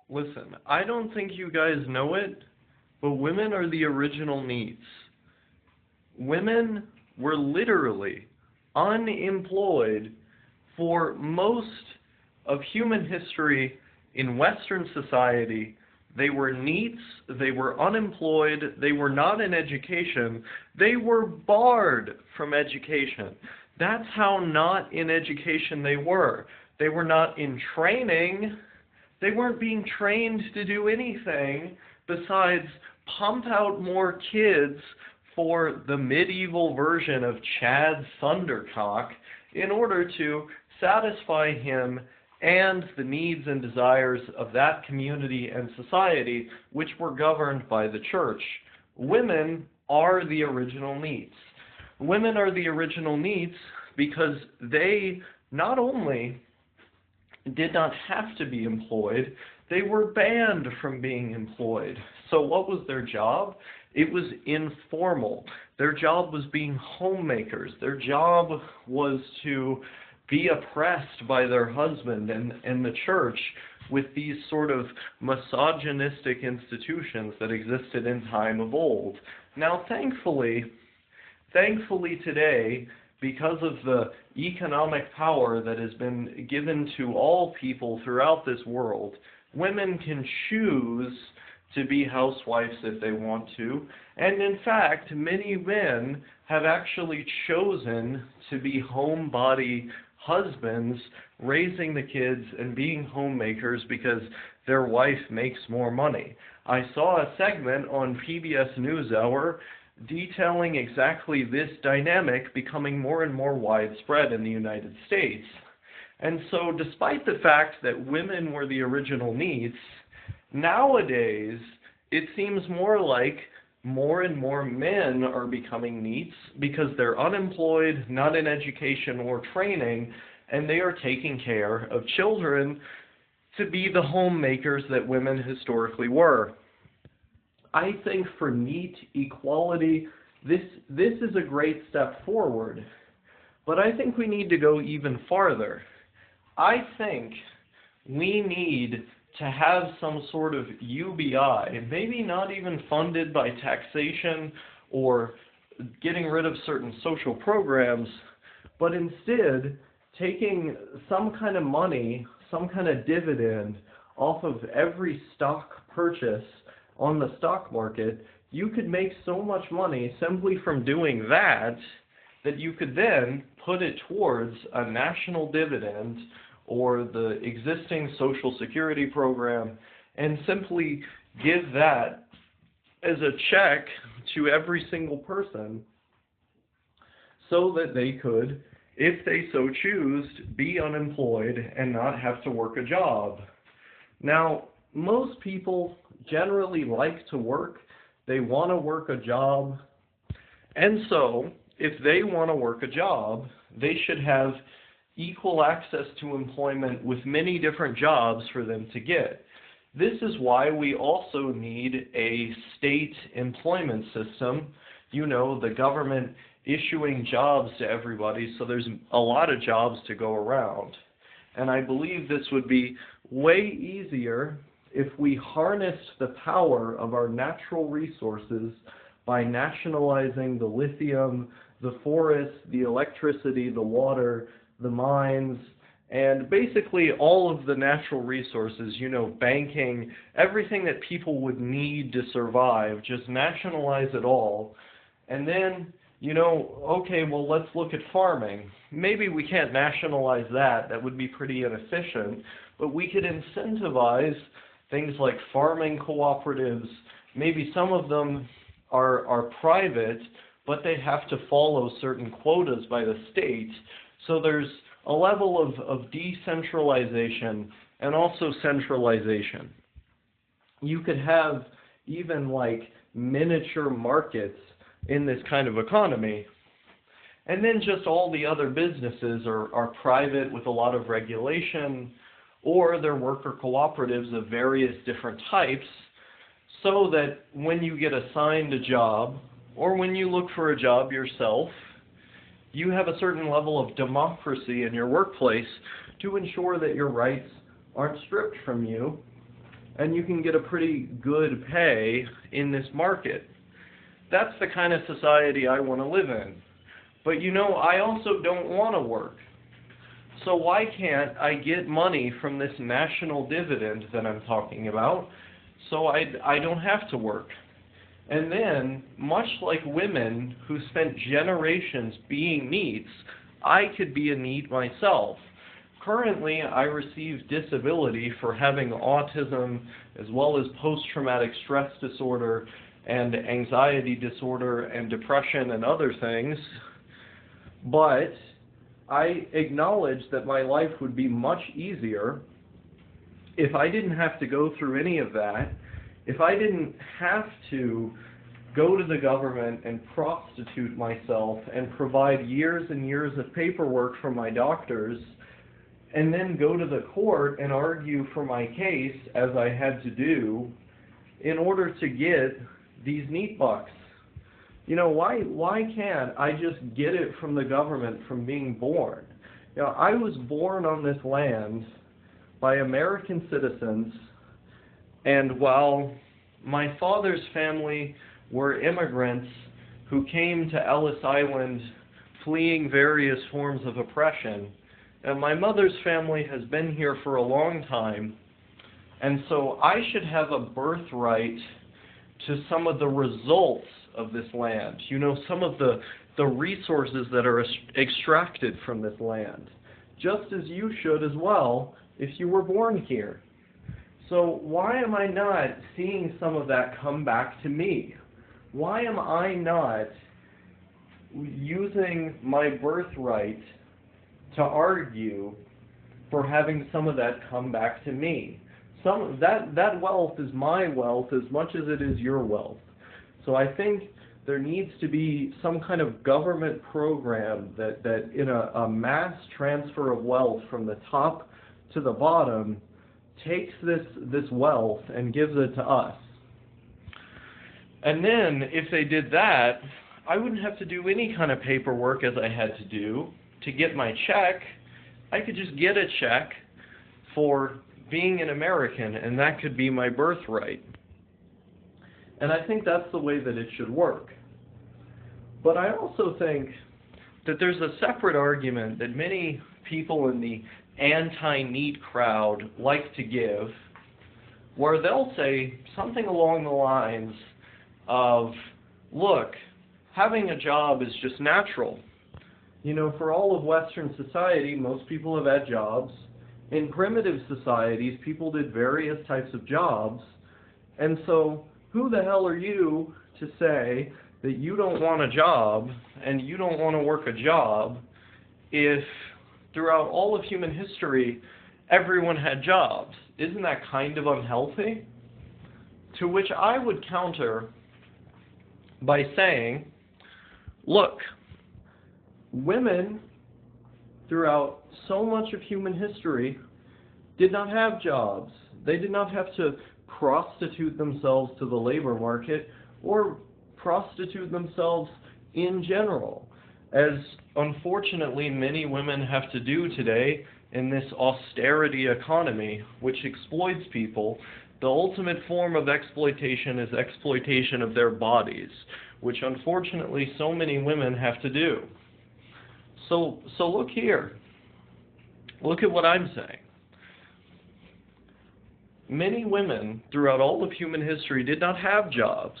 Listen, I don't think you guys know it, but women are the original NEETs. Women were literally unemployed for most of human history in Western society. They were NEETs, they were unemployed, they were not in education, they were barred from education. That's how not in education they were. They were not in training. They weren't being trained to do anything besides pump out more kids for the medieval version of Chad Thundercock in order to satisfy him and the needs and desires of that community and society, which were governed by the church. Women are the original NEETs. Women are the original NEETs because they not only did not have to be employed, they were banned from being employed. So what was their job? It was informal. Their job was being homemakers. Their job was to be oppressed by their husband and the church with these sort of misogynistic institutions that existed in time of old. Now, thankfully today, because of the economic power that has been given to all people throughout this world, women can choose to be housewives if they want to. And in fact, many men have actually chosen to be homebody husbands, raising the kids and being homemakers because their wife makes more money. I saw a segment on PBS NewsHour detailing exactly this dynamic becoming more and more widespread in the United States. And so despite the fact that women were the original NEETs, nowadays it seems more like more and more men are becoming NEETs because they're unemployed, not in education or training, and they are taking care of children to be the homemakers that women historically were. I think for NEET equality, this is a great step forward, but I think we need to go even farther. I think we need to have some sort of UBI, maybe not even funded by taxation or getting rid of certain social programs, but instead taking some kind of money, some kind of dividend off of every stock purchase on the stock market. You could make so much money simply from doing that you could then put it towards a national dividend or the existing Social Security program and simply give that as a check to every single person so that they could, if they so choose, be unemployed and not have to work a job. Now, most people generally like to work. They want to work a job. And so, if they want to work a job, they should have equal access to employment with many different jobs for them to get. This is why we also need a state employment system, you know, the government issuing jobs to everybody, so there's a lot of jobs to go around. And I believe this would be way easier if we harnessed the power of our natural resources by nationalizing the lithium, the forests, the electricity, the water, the mines, and basically all of the natural resources, you know, banking, everything that people would need to survive, just nationalize it all. And then, you know, okay, well, let's look at farming. Maybe we can't nationalize that. That would be pretty inefficient. But we could incentivize things like farming cooperatives. Maybe some of them are private, but they have to follow certain quotas by the state. So there's a level of decentralization and also centralization. You could have even like miniature markets in this kind of economy. And then just all the other businesses are private with a lot of regulation, or they're worker cooperatives of various different types, so that when you get assigned a job, or when you look for a job yourself, you have a certain level of democracy in your workplace to ensure that your rights aren't stripped from you. and you can get a pretty good pay in this market. That's the kind of society I want to live in. But you know, I also don't want to work. So why can't I get money from this national dividend that I'm talking about so I don't have to work? And then, much like women who spent generations being NEETs, I could be a NEET myself. Currently, I receive disability for having autism as well as post-traumatic stress disorder and anxiety disorder and depression and other things. But I acknowledge that my life would be much easier if I didn't have to go through any of that, if I didn't have to go to the government and prostitute myself and provide years and years of paperwork from my doctors, and then go to the court and argue for my case, as I had to do, in order to get these NEET bucks. You know, why can't I just get it from the government from being born? You know, I was born on this land by American citizens, and while my father's family were immigrants who came to Ellis Island fleeing various forms of oppression, and my mother's family has been here for a long time, and so I should have a birthright to some of the results of this land. You know, some of the resources that are extracted from this land, just as you should as well if you were born here. So why am I not seeing some of that come back to me? Why am I not using my birthright to argue for having some of that come back to me? That wealth is my wealth as much as it is your wealth. So I think there needs to be some kind of government program that in a mass transfer of wealth from the top to the bottom takes this wealth and gives it to us. And then, if they did that, I wouldn't have to do any kind of paperwork as I had to do to get my check. I could just get a check for being an American, and that could be my birthright. And I think that's the way that it should work. But I also think that there's a separate argument that many people in the anti-NEET crowd like to give, where they'll say something along the lines of, look, having a job is just natural. You know, for all of Western society, most people have had jobs. In primitive societies, people did various types of jobs. And so, who the hell are you to say that you don't want a job and you don't want to work a job if throughout all of human history, everyone had jobs? Isn't that kind of unhealthy? To which I would counter by saying, look, women throughout so much of human history did not have jobs. They did not have to prostitute themselves to the labor market or prostitute themselves in general, as unfortunately many women have to do today in this austerity economy, which exploits people. The ultimate form of exploitation is exploitation of their bodies, which unfortunately so many women have to do. So look here. Look at what I'm saying. Many women throughout all of human history did not have jobs.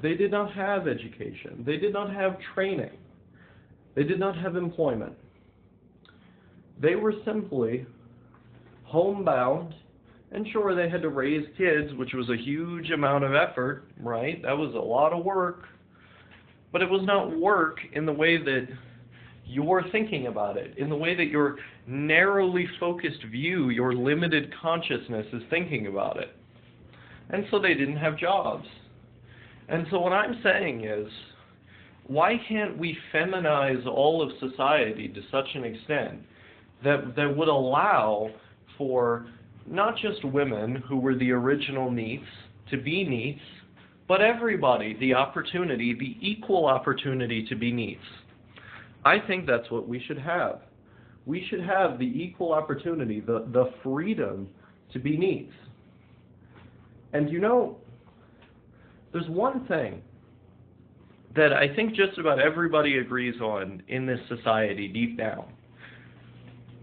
They did not have education. They did not have training. They did not have employment. They were simply homebound. And sure, they had to raise kids, which was a huge amount of effort, right? That was a lot of work. But it was not work in the way that you're thinking about it, in the way that your narrowly focused view, your limited consciousness is thinking about it. And so they didn't have jobs. And so what I'm saying is, why can't we feminize all of society to such an extent that would allow for not just women who were the original NEETs to be NEETs, but everybody the opportunity, the equal opportunity to be NEETs? I think that's what we should have. We should have the equal opportunity, the freedom to be NEETs. And you know, there's one thing that I think just about everybody agrees on in this society deep down.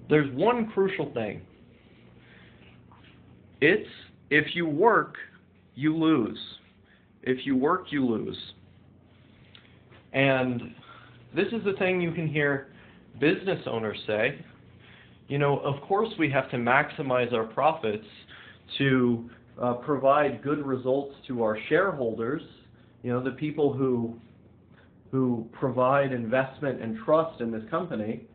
There's one crucial thing. It's if you work, you lose. If you work, you lose. And this is the thing you can hear business owners say. You know, of course we have to maximize our profits to provide good results to our shareholders, you know, the people who provide investment and trust in this company.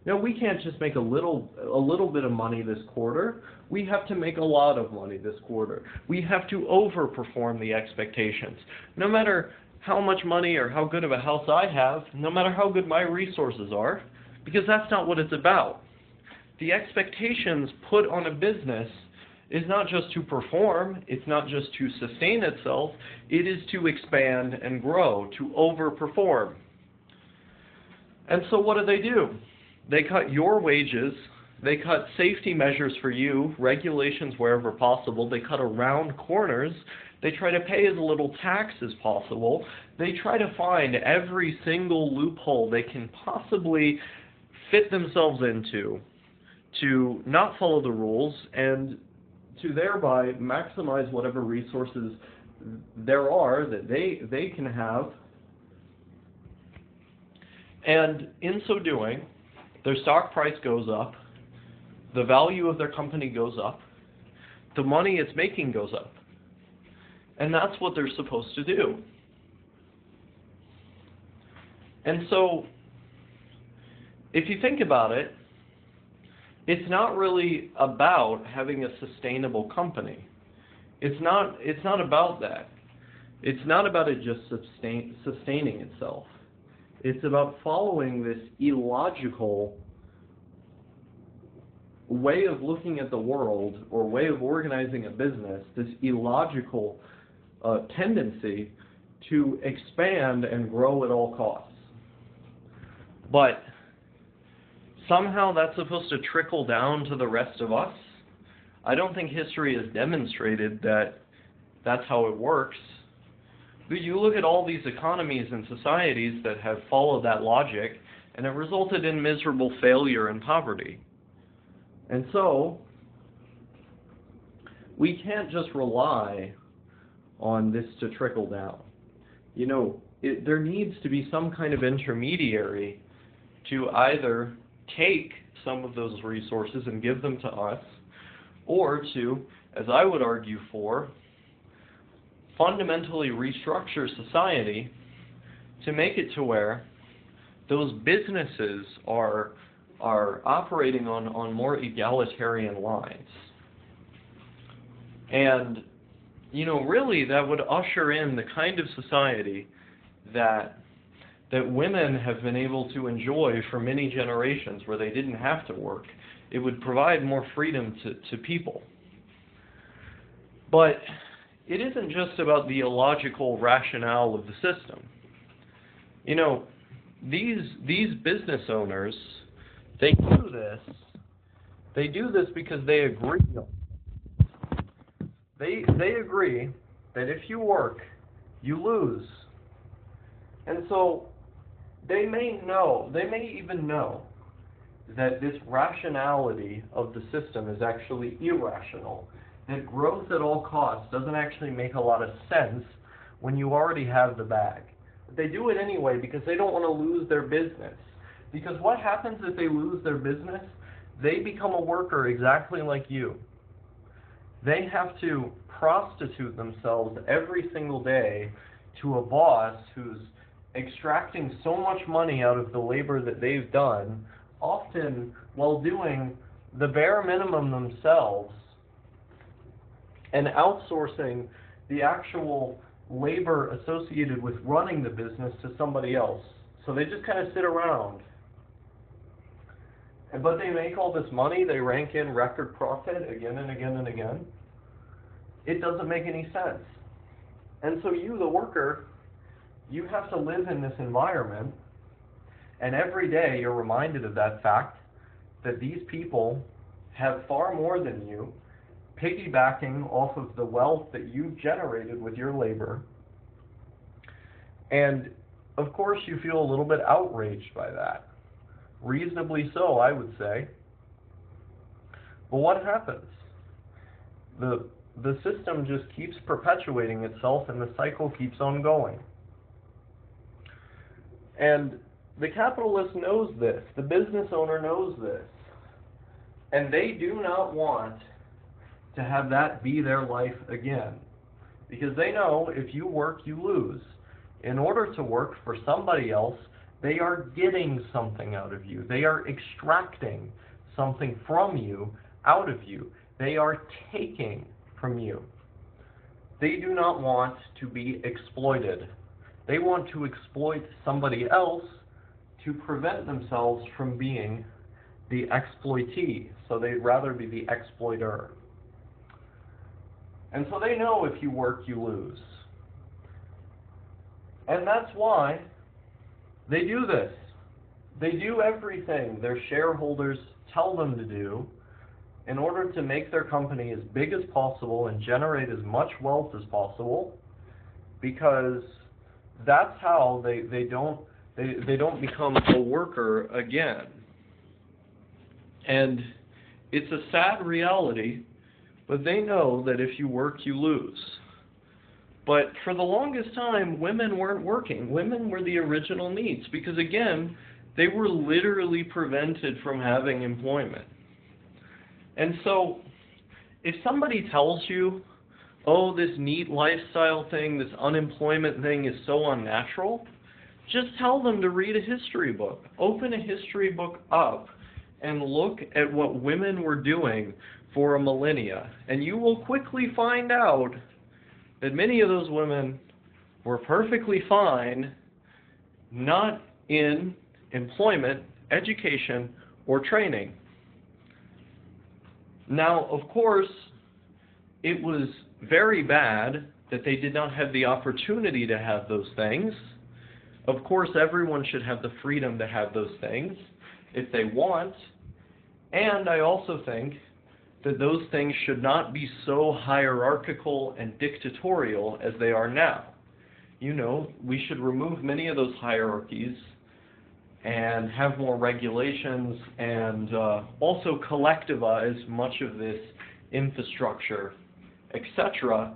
You know, we can't just make a little bit of money this quarter. We have to make a lot of money this quarter. We have to overperform the expectations. No matter how much money or how good of a house I have, no matter how good my resources are, because that's not what it's about. The expectations put on a business is not just to perform, it's not just to sustain itself, it is to expand and grow, to overperform. And so what do? They cut your wages, they cut safety measures for you, regulations wherever possible, they cut around corners, they try to pay as little tax as possible, they try to find every single loophole they can possibly fit themselves into to not follow the rules and to thereby maximize whatever resources there are that they can have. And in so doing, their stock price goes up, the value of their company goes up, the money it's making goes up. And that's what they're supposed to do. And so, if you think about it, it's not really about having a sustainable company. It's not about that. It's not about it just sustaining itself. It's about following this illogical way of looking at the world or way of organizing a business, this illogical tendency to expand and grow at all costs. But somehow that's supposed to trickle down to the rest of us. I don't think history has demonstrated that that's how it works. But you look at all these economies and societies that have followed that logic, and have resulted in miserable failure and poverty. And so, we can't just rely on this to trickle down. You know, there needs to be some kind of intermediary to either take some of those resources and give them to us, or to, as I would argue for, fundamentally restructure society to make it to where those businesses are operating on more egalitarian lines. And, you know, really that would usher in the kind of society that women have been able to enjoy for many generations, where they didn't have to work. It would provide more freedom to people. But it isn't just about the illogical rationale of the system. You know, these business owners, they do this because they agree. They agree that if you work, you lose. And so they may even know that this rationality of the system is actually irrational, that growth at all costs doesn't actually make a lot of sense when you already have the bag. But they do it anyway because they don't want to lose their business. Because what happens if they lose their business? They become a worker exactly like you. They have to prostitute themselves every single day to a boss who's extracting so much money out of the labor that they've done, often while doing the bare minimum themselves and outsourcing the actual labor associated with running the business to somebody else. So they just kind of sit around. But they make all this money, they rank in record profit again and again and again. It doesn't make any sense. And so you, the worker, you have to live in this environment, and every day you're reminded of that fact, that these people have far more than you, piggybacking off of the wealth that you've generated with your labor. And of course you feel a little bit outraged by that. Reasonably so, I would say. But what happens? The system just keeps perpetuating itself, and the cycle keeps on going. And the capitalist knows this. The business owner knows this. And they do not want to have that be their life again. Because they know if you work, you lose. In order to work for somebody else, they are getting something out of you. They are extracting something from you, out of you. They are taking from you. They do not want to be exploited. They want to exploit somebody else to prevent themselves from being the exploitee. So they'd rather be the exploiter. And so they know if you work, you lose. And that's why they do this. They do everything their shareholders tell them to do in order to make their company as big as possible and generate as much wealth as possible, because that's how they don't become a worker again. And it's a sad reality, but they know that if you work, you lose. But for the longest time, women weren't working. Women were the original NEETs because, again, they were literally prevented from having employment. And so if somebody tells you, oh, this NEET lifestyle thing, this unemployment thing is so unnatural, just tell them to read a history book. Open a history book up and look at what women were doing for a millennia. And you will quickly find out that many of those women were perfectly fine, not in employment, education, or training. Now, of course, it was very bad that they did not have the opportunity to have those things. Of course, everyone should have the freedom to have those things if they want. And I also think that those things should not be so hierarchical and dictatorial as they are now. You know, we should remove many of those hierarchies and have more regulations and also collectivize much of this infrastructure, etc.,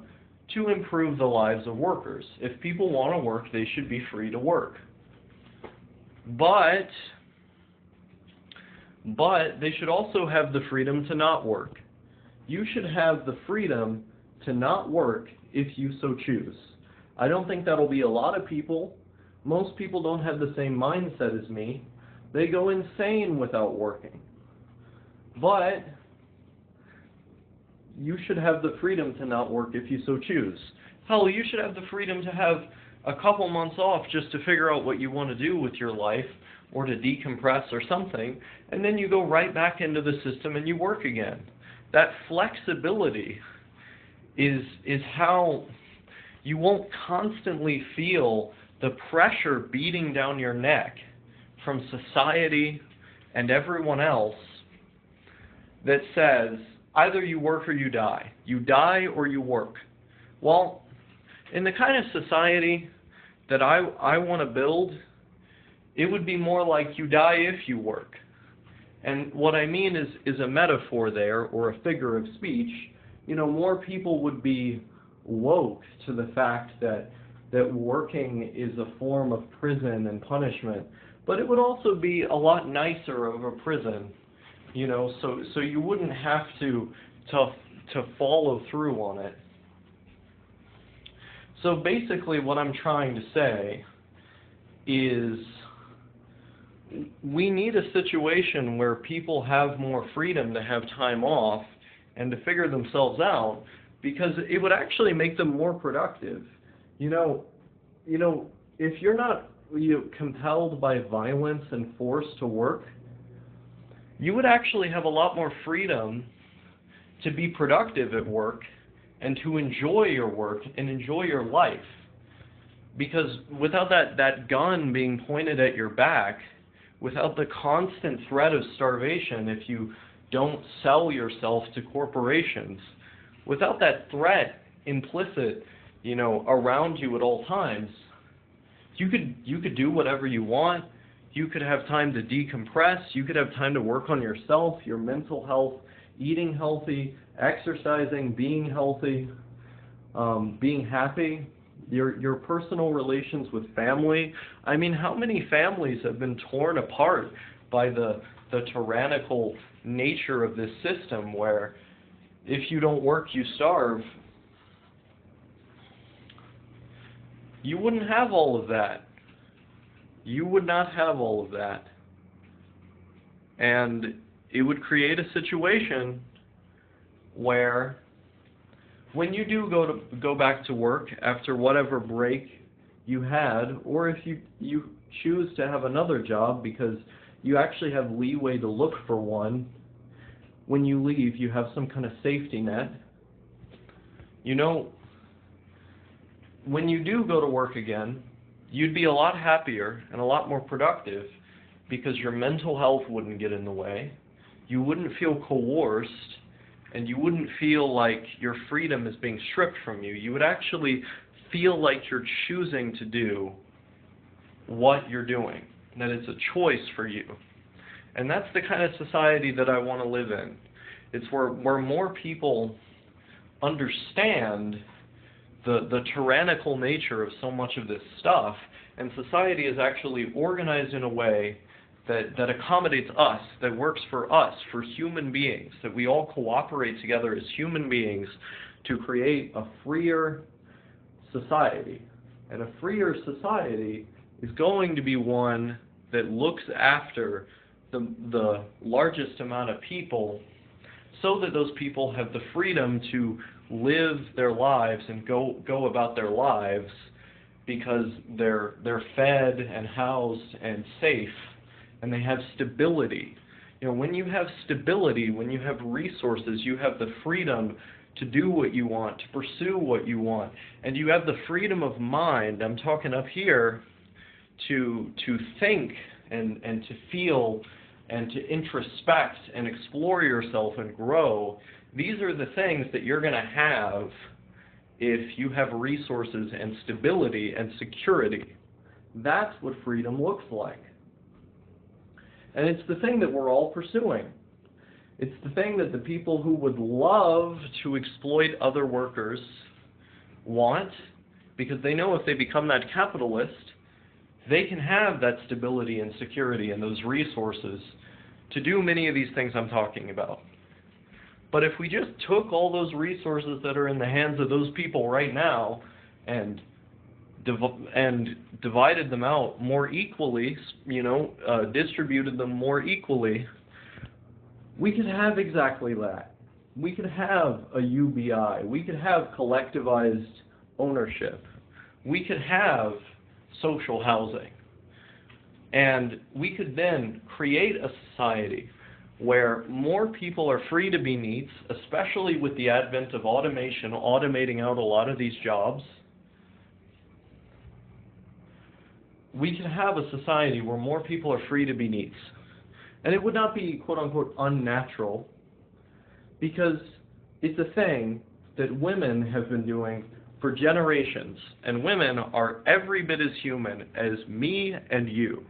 to improve the lives of workers. If people want to work, they should be free to work. But they should also have the freedom to not work. You should have the freedom to not work if you so choose. I don't think that'll be a lot of people. Most people don't have the same mindset as me. They go insane without working. But you should have the freedom to not work if you so choose. Hell, you should have the freedom to have a couple months off just to figure out what you want to do with your life or to decompress or something, and then you go right back into the system and you work again. That flexibility is how you won't constantly feel the pressure beating down your neck from society and everyone else that says either you work or you die. You die or you work. Well, in the kind of society that I want to build, it would be more like you die if you work. And what I mean is a metaphor there, or a figure of speech. You know, more people would be woke to the fact that working is a form of prison and punishment, but it would also be a lot nicer of a prison, you know, so you wouldn't have to follow through on it. So basically what I'm trying to say is we need a situation where people have more freedom to have time off and to figure themselves out, because it would actually make them more productive. You know, if you're not compelled by violence and force to work, you would actually have a lot more freedom to be productive at work and to enjoy your work and enjoy your life. Because without that gun being pointed at your back, without the constant threat of starvation if you don't sell yourself to corporations, without that threat implicit, around you at all times, you could do whatever you want. You could have time to decompress. You could have time to work on yourself, your mental health, eating healthy, exercising, being healthy, being happy, your personal relations with family. I mean, how many families have been torn apart by the tyrannical nature of this system where if you don't work, you starve? You wouldn't have all of that. You would not have all of that. And it would create a situation where when you do go back to work after whatever break you had, or if you choose to have another job because you actually have leeway to look for one, when you leave you have some kind of safety net. When you do go to work again, you'd be a lot happier and a lot more productive because your mental health wouldn't get in the way. You wouldn't feel coerced, and you wouldn't feel like your freedom is being stripped from you. You would actually feel like you're choosing to do what you're doing, that it's a choice for you. And that's the kind of society that I want to live in. It's where more people understand the tyrannical nature of so much of this stuff, and society is actually organized in a way that accommodates us, that works for us, for human beings, that we all cooperate together as human beings to create a freer society. And a freer society is going to be one that looks after the largest amount of people so that those people have the freedom to live their lives and go about their lives because they're fed and housed and safe, and they have stability. When you have stability, when you have resources, you have the freedom to do what you want, to pursue what you want, and you have the freedom of mind, I'm talking up here, to think and to feel and to introspect and explore yourself and grow. These are the things that you're going to have if you have resources and stability and security. That's what freedom looks like. And it's the thing that we're all pursuing. It's the thing that the people who would love to exploit other workers want, because they know if they become that capitalist, they can have that stability and security and those resources to do many of these things I'm talking about. But if we just took all those resources that are in the hands of those people right now and divided them out more equally, distributed them more equally, we could have exactly that. We could have a UBI. We could have collectivized ownership. We could have social housing. And we could then create a society where more people are free to be NEETs, especially with the advent of automation, automating out a lot of these jobs. We can have a society where more people are free to be NEETs. And it would not be, quote-unquote, unnatural, because it's a thing that women have been doing for generations. And women are every bit as human as me and you.